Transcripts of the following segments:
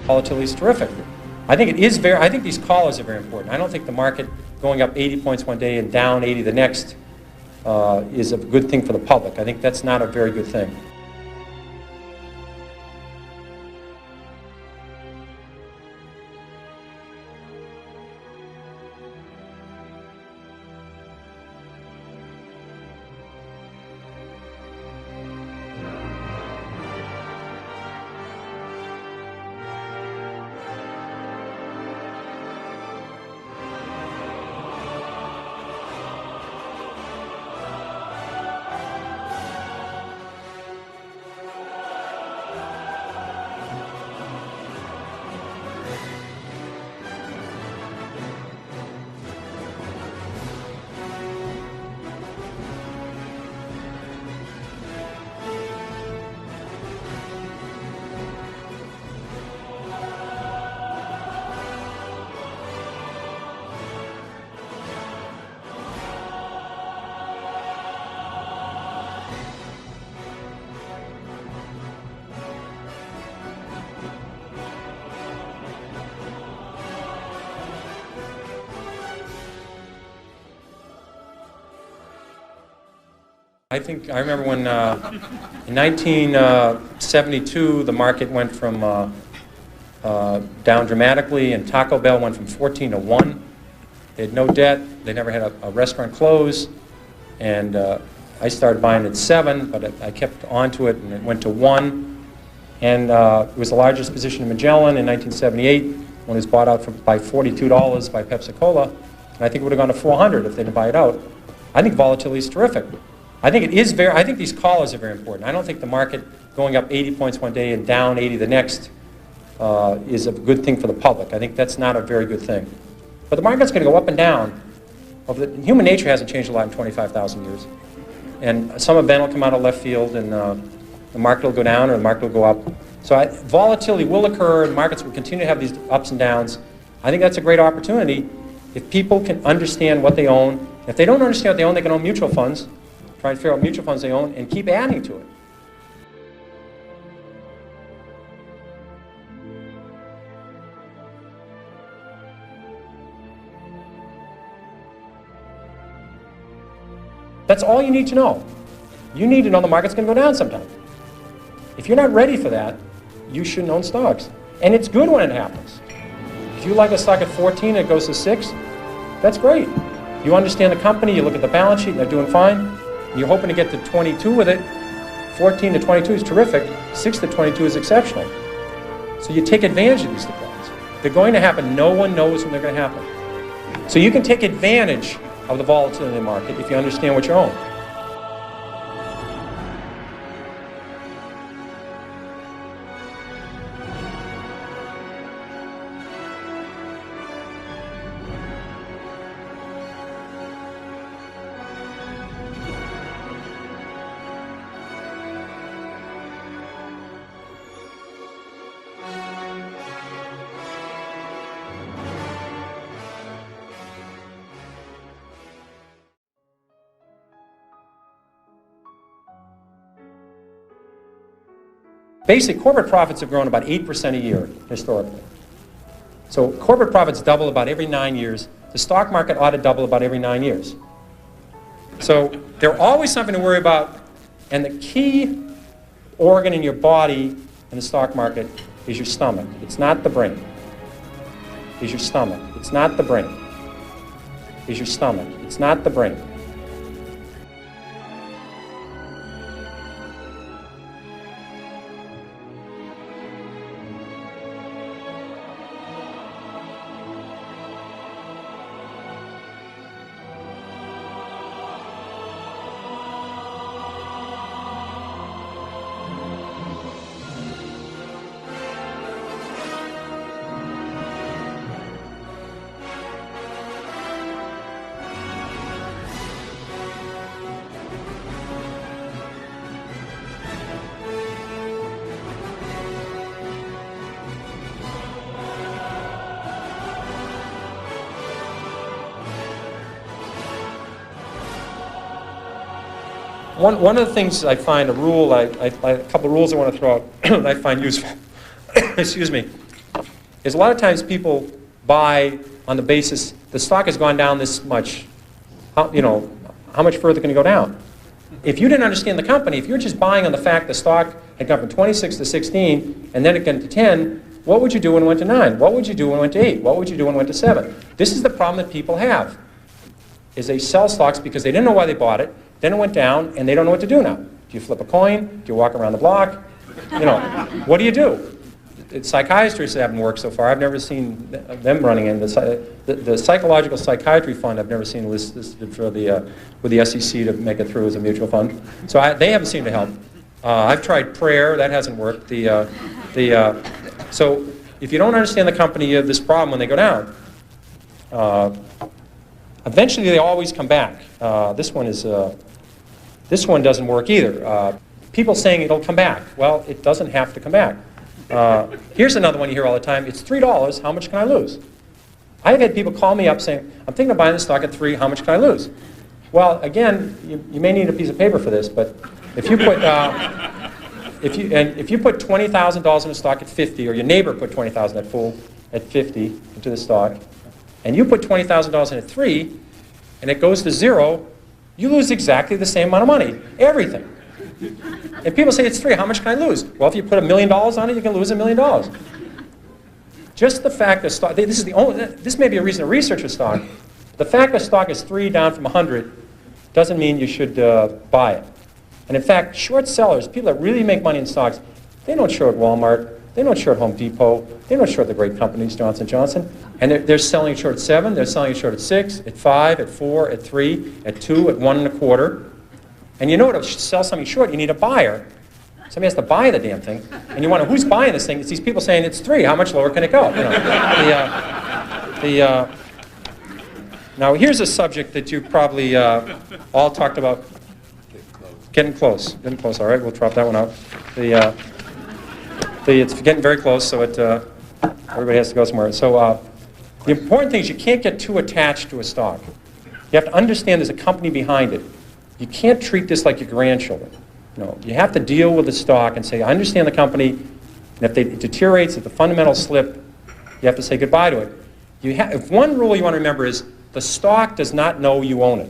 volatility is terrific. I think these callers are very important. I don't think the market going up 80 points one day and down 80 the next is a good thing for the public. I think that's not a very good thing. I remember when in 1972 the market went from down dramatically, and Taco Bell went from 14 to 1. They had no debt. They never had a restaurant close, and I started buying at 7, but I kept on to it, and it went to 1. And it was the largest position in Magellan in 1978 when it was bought out by $42 by Pepsi-Cola, and I think it would have gone to 400 if they didn't buy it out. I think volatility is terrific. I think these callers are very important. I don't think the market going up 80 points one day and down 80 the next is a good thing for the public. I think that's not a very good thing. But the market's going to go up and down. Human nature hasn't changed a lot in 25,000 years. And some event will come out of left field, and the market will go down or the market will go up. So volatility will occur, and markets will continue to have these ups and downs. I think that's a great opportunity if people can understand what they own. If they don't understand what they own, they can own mutual funds. Try to figure out mutual funds they own and keep adding to it. That's all you need to know. You need to know the market's going to go down sometime. If you're not ready for that, you shouldn't own stocks. And it's good when it happens. If you like a stock at 14 and it goes to 6, that's great. You understand the company, you look at the balance sheet, and they're doing fine. You're hoping to get to 22 with it. 14 to 22 is terrific. 6 to 22 is exceptional. So you take advantage of these declines. They're going to happen. No one knows when they're going to happen. So you can take advantage of the volatility in the market if you understand what you own. Basic corporate profits have grown about 8% a year historically. So corporate profits double about every 9 years. The stock market ought to double about every 9 years. So there's always something to worry about, and the key organ in your body in the stock market is your stomach. It's not the brain. It's your stomach. It's not the brain. It's your stomach. It's not the brain. One of the things I find a couple of rules I want to throw out that I find useful, excuse me, is a lot of times people buy on the basis the stock has gone down this much. How much further can it go down? If you didn't understand the company, if you're just buying on the fact the stock had gone from 26 to 16 and then it went to 10, what would you do when it went to 9? What would you do when it went to 8? What would you do when it went to 7? This is the problem that people have, is they sell stocks because they didn't know why they bought it, then it went down, and they don't know what to do now. Do you flip a coin? Do you walk around the block? What do you do? Psychiatrists haven't worked so far. I've never seen them running in. The psychological psychiatry fund, I've never seen listed for with the SEC to make it through as a mutual fund. So they haven't seemed to help. I've tried prayer. That hasn't worked. So if you don't understand the company, you have this problem when they go down. Eventually, they always come back. This one doesn't work either. People saying it'll come back. Well, it doesn't have to come back. Here's another one you hear all the time. It's $3. How much can I lose? I've had people call me up saying, I'm thinking of buying this stock at 3. How much can I lose? Well, again, you may need a piece of paper for this, but if you put if you put $20,000 in a stock at 50, or your neighbor put $20,000 at 50 into the stock, and you put $20,000 in at 3, and it goes to 0, you lose exactly the same amount of money, everything. And people say it's 3. How much can I lose? Well, if you put $1 million on it, you can lose $1 million. Just the fact that stock, this may be a reason to research a stock. The fact that stock is 3 down from 100 doesn't mean you should buy it. And in fact, short sellers, people that really make money in stocks, they don't short Walmart, they don't short Home Depot, they don't short the great companies, Johnson & Johnson. And they're selling short at 7, they're selling short at 6, at 5, at 4, at 3, at 2, at 1 1/4. And you know to sell something short, you need a buyer. Somebody has to buy the damn thing. And you wonder, who's buying this thing? It's these people saying it's 3. How much lower can it go? Now, here's a subject that you probably all talked about. Getting close. Getting close. All right, we'll drop that one out. It's getting very close, so everybody has to go somewhere. So the important thing is you can't get too attached to a stock. You have to understand there's a company behind it. You can't treat this like your grandchildren. You have to deal with the stock and say, I understand the company, and if it deteriorates, if the fundamentals slip, you have to say goodbye to it. If one rule you want to remember is, the stock does not know you own it.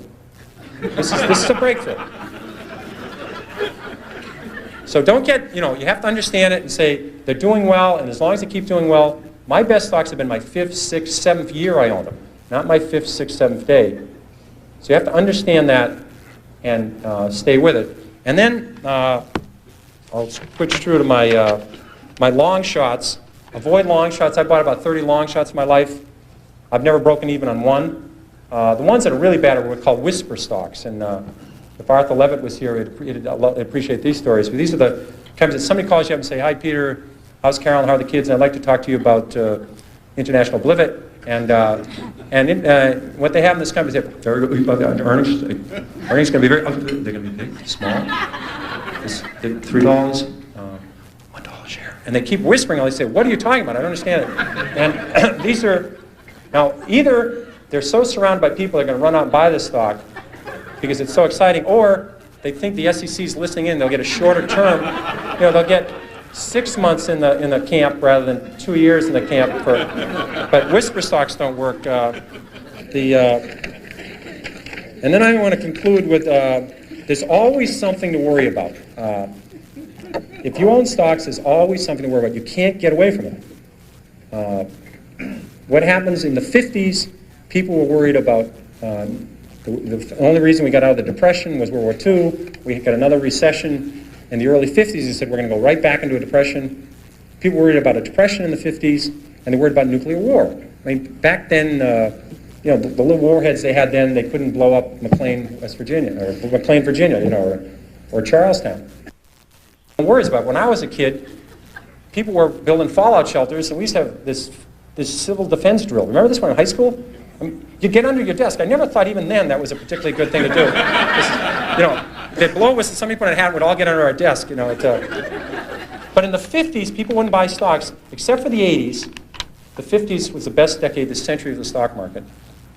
This is a breakthrough. So don't get, you have to understand it and say, they're doing well, and as long as they keep doing well, my best stocks have been my 5th, 6th, 7th year I owned them, not my 5th, 6th, 7th day. So you have to understand that and stay with it. And then I'll switch through to my long shots. Avoid long shots. I bought about 30 long shots in my life. I've never broken even on one. The ones that are really bad are what we call whisper stocks. And if Arthur Levitt was here, he'd appreciate these stories. But these are the times that somebody calls you up and say, hi, Peter, how's Carol and how are the kids? And I'd like to talk to you about International Blivet. And what they have in this company is earnings going to be very, they're going to be big, small, $3, $1 a share. And they keep whispering, they say, what are you talking about? I don't understand it. And these are, now either they're so surrounded by people that are going to run out and buy this stock because it's so exciting, or they think the SEC is listening in, they'll get a shorter term, they'll get 6 months in the camp rather than 2 years in the camp. But whisper stocks don't work. And then I want to conclude with there's always something to worry about. If you own stocks, there's always something to worry about. You can't get away from it. What happens in the 50s, people were worried about the only reason we got out of the Depression was World War II. We got another recession. In the early 50s, they said we're going to go right back into a depression. People were worried about a depression in the 50s, and they were worried about nuclear war. I mean, back then, the little warheads they had then, they couldn't blow up McLean, West Virginia, or McLean, Virginia, or Charlestown. Worries about when I was a kid, people were building fallout shelters, and we used to have this civil defense drill. Remember this one in high school? You get under your desk. I never thought even then that was a particularly good thing to do. They'd blow whistle, some people in a hat would all get under our desk, But in the 50s, people wouldn't buy stocks, except for the 80s. The 50s was the best decade, the century of the stock market.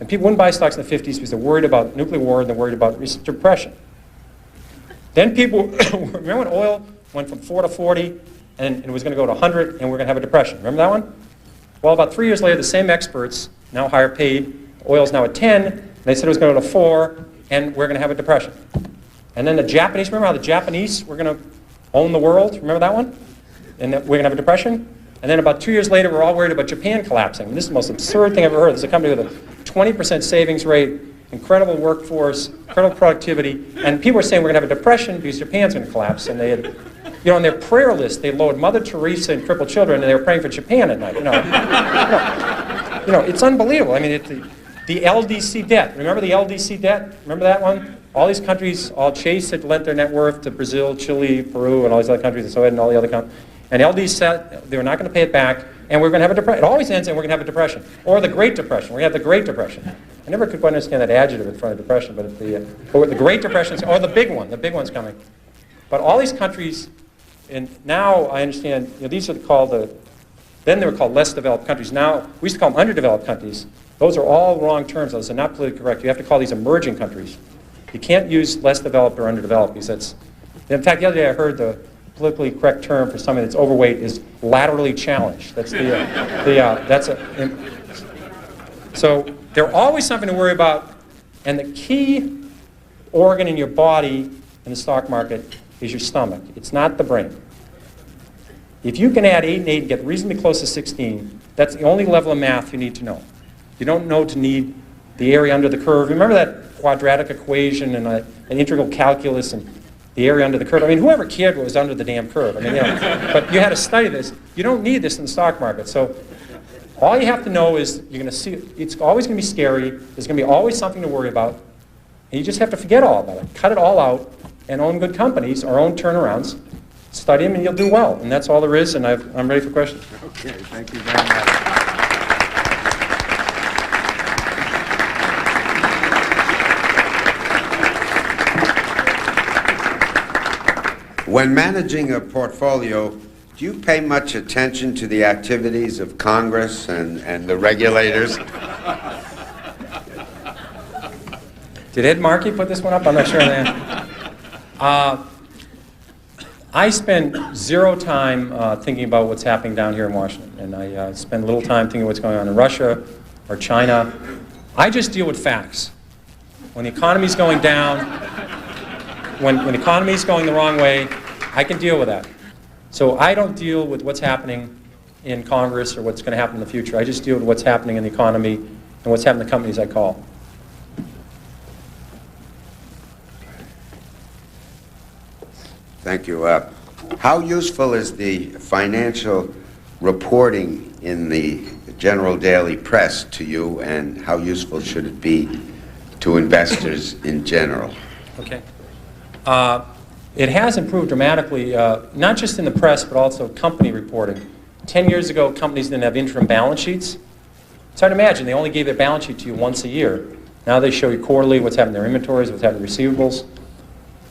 And people wouldn't buy stocks in the 50s because they're worried about nuclear war and they're worried about depression. Then people, remember when oil went from 4 to 40 and it was going to go to 100 and we're going to have a depression? Remember that one? Well, about 3 years later, the same experts, now higher paid, oil's now at 10, and they said it was going to go to 4, and we're going to have a depression. And then the Japanese, remember how the Japanese were going to own the world? Remember that one? And that we're going to have a depression? And then about 2 years later, we're all worried about Japan collapsing. And this is the most absurd thing I've ever heard. There's a company with a 20% savings rate, incredible workforce, incredible productivity, and people were saying we're going to have a depression because Japan's going to collapse. And they had, you know, on their prayer list, they lowered Mother Teresa and crippled children, and they were praying for Japan at night. You know, it's unbelievable. I mean, the LDC debt. Remember the LDC debt? Remember that one? All these countries, all Chase had lent their net worth to Brazil, Chile, Peru, and all these other countries, and so and all the other countries. And LD said they were not going to pay it back, and we're going to have a depression. It always ends and we're going to have a depression. Or the Great Depression. We're going to have the Great Depression. I never could quite understand that adjective in front of depression, but the Great Depression, or the big one's coming. But all these countries, and now I understand, you know, these are called then they were called less developed countries. Now, we used to call them underdeveloped countries. Those are all wrong terms. Those are not politically correct. You have to call these emerging countries. You can't use less developed or underdeveloped because that's, in fact, the other day I heard the politically correct term for somebody that's overweight is laterally challenged. That's so there's always something to worry about, and the key organ in your body in the stock market is your stomach. It's not the brain. If you can add 8 and 8 and get reasonably close to 16, that's the only level of math you need to know. You don't know to need the area under the curve. Remember that quadratic equation and an integral calculus and the area under the curve? I mean, whoever cared what was under the damn curve? I mean, you know, but you had to study this. You don't need this in the stock market. So all you have to know is you're going to see, it's always going to be scary. There's going to be always something to worry about. And you just have to forget all about it. Cut it all out and own good companies or own turnarounds. Study them and you'll do well. And that's all there is, and I'm ready for questions. Okay, thank you very much. When managing a portfolio, do you pay much attention to the activities of Congress and the regulators? Did Ed Markey put this one up? I'm not sure. I spend zero time thinking about what's happening down here in Washington, and I spend little time thinking what's going on in Russia or China. I just deal with facts. When the economy's going down, when the economy's going the wrong way, I can deal with that. So I don't deal with what's happening in Congress or what's going to happen in the future. I just deal with what's happening in the economy and what's happening in the companies I call. Thank you. How useful is the financial reporting in the general daily press to you, and how useful should it be to investors in general? Okay. It has improved dramatically, not just in the press, but also company reporting. 10 years ago, companies didn't have interim balance sheets. It's hard to imagine. They only gave their balance sheet to you once a year. Now they show you quarterly what's happening in their inventories, what's happening in receivables.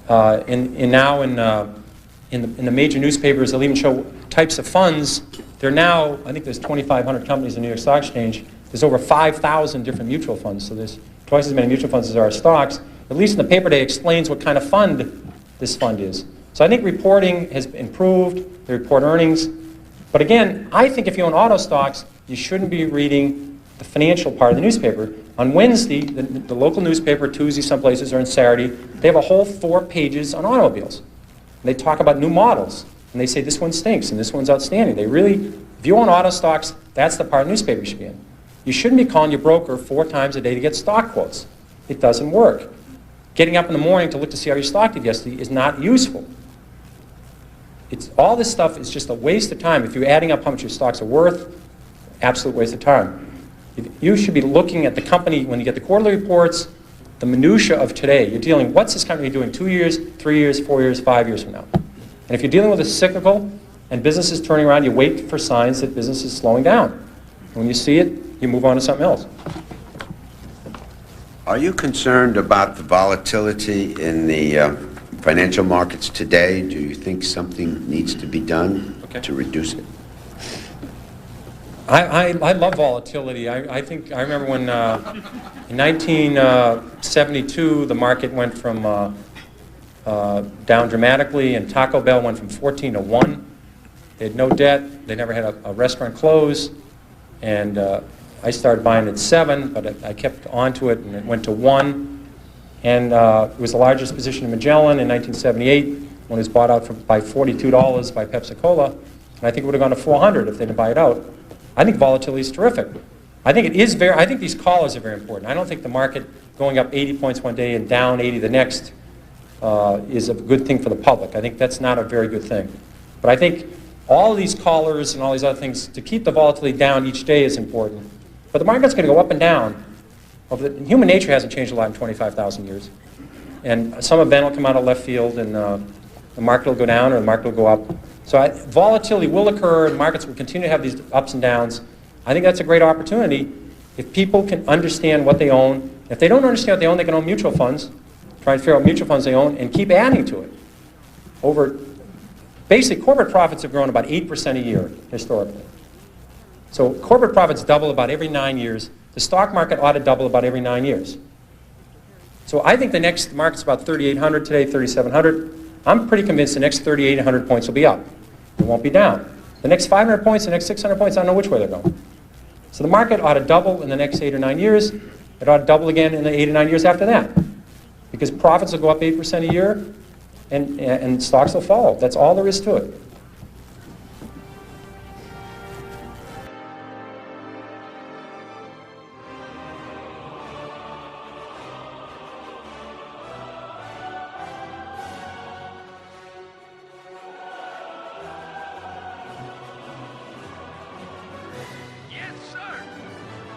Now in the major newspapers, they'll even show types of funds. There are now, I think there's 2,500 companies in the New York Stock Exchange. There's over 5,000 different mutual funds. So there's twice as many mutual funds as there are stocks. At least in the paper day, explains what kind of fund this fund is. So I think reporting has improved. They report earnings. But again, I think if you own auto stocks, you shouldn't be reading the financial part of the newspaper. On Wednesday, the local newspaper, Tuesday some places, or on Saturday, they have a whole 4 pages on automobiles. And they talk about new models. And they say this one stinks and this one's outstanding. They really, if you own auto stocks, that's the part of the newspaper you should be in. You shouldn't be calling your broker 4 times a day to get stock quotes. It doesn't work. Getting up in the morning to look to see how your stock did yesterday is not useful. All this stuff is just a waste of time. If you're adding up how much your stocks are worth, absolute waste of time. You should be looking at the company, when you get the quarterly reports, the minutia of today. You're dealing, what's this company doing 2 years, 3 years, 4 years, 5 years from now? And if you're dealing with a cyclical and business is turning around, you wait for signs that business is slowing down. When you see it, you move on to something else. Are you concerned about the volatility in the financial markets today? Do you think something needs to be done to reduce it? I love volatility. I remember when in 1972 the market went from down dramatically, and Taco Bell went from 14 to 1. They had no debt. They never had a restaurant close. And I started buying at 7, but I kept on to it, and it went to 1. And it was the largest position in Magellan in 1978 when it was bought out by $42 by Pepsi-Cola. And I think it would have gone to 400 if they didn't buy it out. I think volatility is terrific. I think I think these callers are very important. I don't think the market going up 80 points one day and down 80 the next is a good thing for the public. I think that's not a very good thing. But I think all of these callers and all these other things, to keep the volatility down each day is important. But the market's going to go up and down. Human nature hasn't changed a lot in 25,000 years. And some event will come out of left field, and the market will go down or the market will go up. So volatility will occur, and markets will continue to have these ups and downs. I think that's a great opportunity if people can understand what they own. If they don't understand what they own, they can own mutual funds, try and figure out mutual funds they own, and keep adding to it. Basically, corporate profits have grown about 8% a year historically. So corporate profits double about every 9 years. The stock market ought to double about every 9 years. So I think the next market's about 3,800 today, 3,700. I'm pretty convinced the next 3,800 points will be up. It won't be down. The next 500 points, the next 600 points, I don't know which way they're going. So the market ought to double in the next 8 or 9 years. It ought to double again in the 8 or 9 years after that. Because profits will go up 8% a year, and stocks will follow. That's all there is to it.